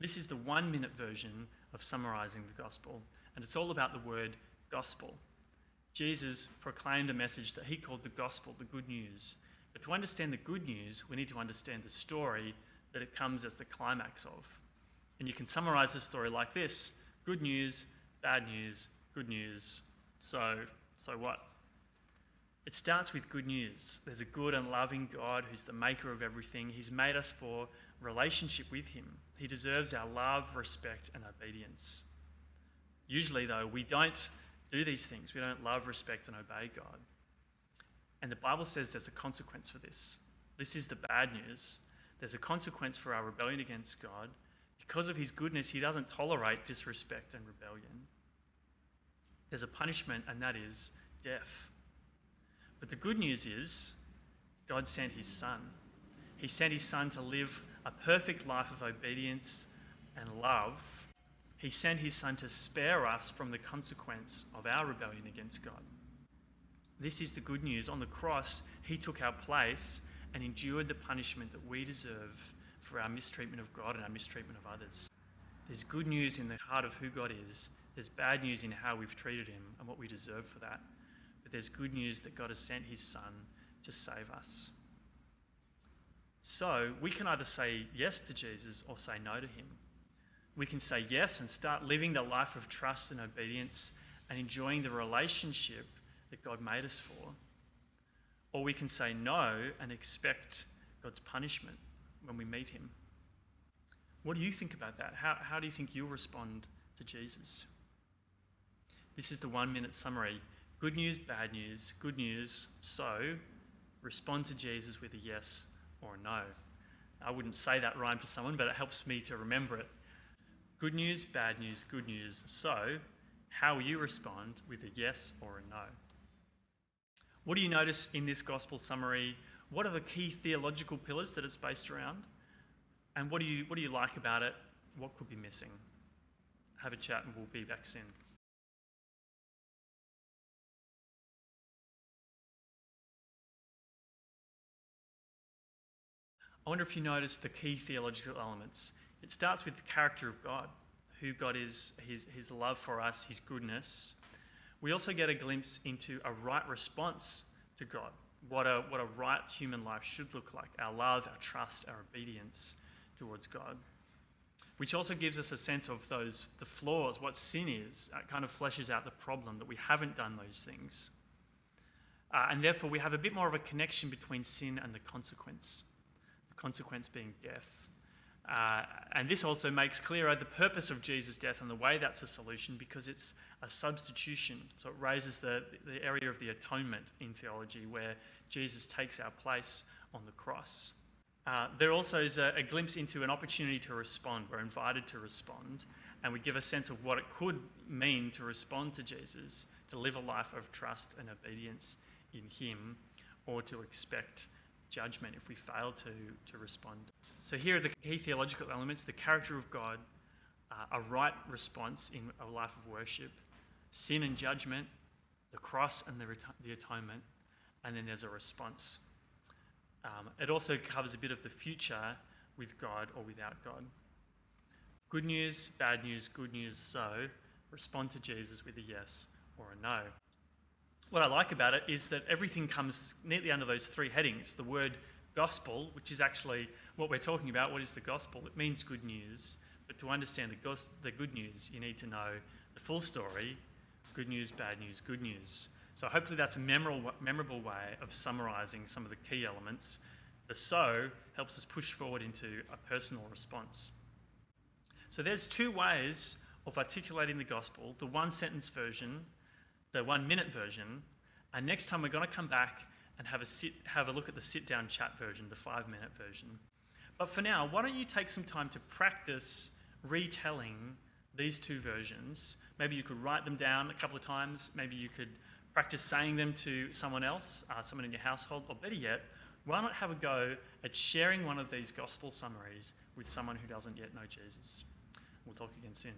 This is the 1-minute version of summarizing the gospel, and it's all about the word gospel. Jesus proclaimed a message that he called the gospel, the good news. But to understand the good news, we need to understand the story that it comes as the climax of. And you can summarize the story like this: good news, bad news, good news. So what? It starts with good news. There's a good and loving God who's the maker of everything. He's made us for relationship with him. He deserves our love, respect, and obedience. Usually, though, we don't do these things. We don't love, respect, and obey God. And the Bible says there's a consequence for this. This is the bad news. There's a consequence for our rebellion against God. Because of his goodness, he doesn't tolerate disrespect and rebellion. There's a punishment, and that is death. But the good news is God sent his son. He sent his son to live a perfect life of obedience and love. He sent his son to spare us from the consequence of our rebellion against God. This is the good news. On the cross, he took our place and endured the punishment that we deserve for our mistreatment of God and our mistreatment of others. There's good news in the heart of who God is. There's bad news in how we've treated him and what we deserve for that. But there's good news that God has sent his son to save us. So we can either say yes to Jesus or say no to him. We can say yes and start living the life of trust and obedience and enjoying the relationship that God made us for. Or we can say no and expect God's punishment when we meet him. What do you think about that? How do you think you'll respond to Jesus? This is the 1-minute summary. Good news, bad news, good news. So respond to Jesus with a yes or a no. I wouldn't say that rhyme to someone, but it helps me to remember it. Good news, bad news, good news. So how will you respond with a yes or a no? What do you notice in this gospel summary? What are the key theological pillars that it's based around? And what do you like about it? What could be missing? Have a chat and we'll be back soon. I wonder if you noticed the key theological elements. It starts with the character of God, who God is, his love for us, his goodness. We also get a glimpse into a right response to God, what a right human life should look like, our love, our trust, our obedience towards God, which also gives us a sense of the flaws, what sin is. It kind of fleshes out the problem that we haven't done those things. And therefore we have a bit more of a connection between sin and the consequence being death. And this also makes clearer the purpose of Jesus' death and the way that's a solution, because it's a substitution. So it raises the area of the atonement in theology, where Jesus takes our place on the cross. There also is a glimpse into an opportunity to respond. We're invited to respond, and we give a sense of what it could mean to respond to Jesus, to live a life of trust and obedience in him, or to expect judgment if we fail to respond. So here are the key theological elements: the character of God, a right response in a life of worship, sin and judgment, the cross and the atonement, and then there's a response. It also covers a bit of the future with God or without God. Good news, bad news, good news. So respond to Jesus with a yes or a no. What I like about it is that everything comes neatly under those three headings. The word gospel, which is actually what we're talking about. What is the gospel? It means good news. But to understand the good news, you need to know the full story: good news, bad news, good news. So hopefully that's a memorable way of summarising some of the key elements. The so helps us push forward into a personal response. So there's two ways of articulating the gospel: the 1-sentence version, the 1-minute version, and next time we're going to come back and have a look at the sit-down chat version, the 5-minute version. But for now, why don't you take some time to practice retelling these two versions? Maybe you could write them down a couple of times. Maybe you could practice saying them to someone else, someone in your household, or better yet, why not have a go at sharing one of these gospel summaries with someone who doesn't yet know Jesus? We'll talk again soon.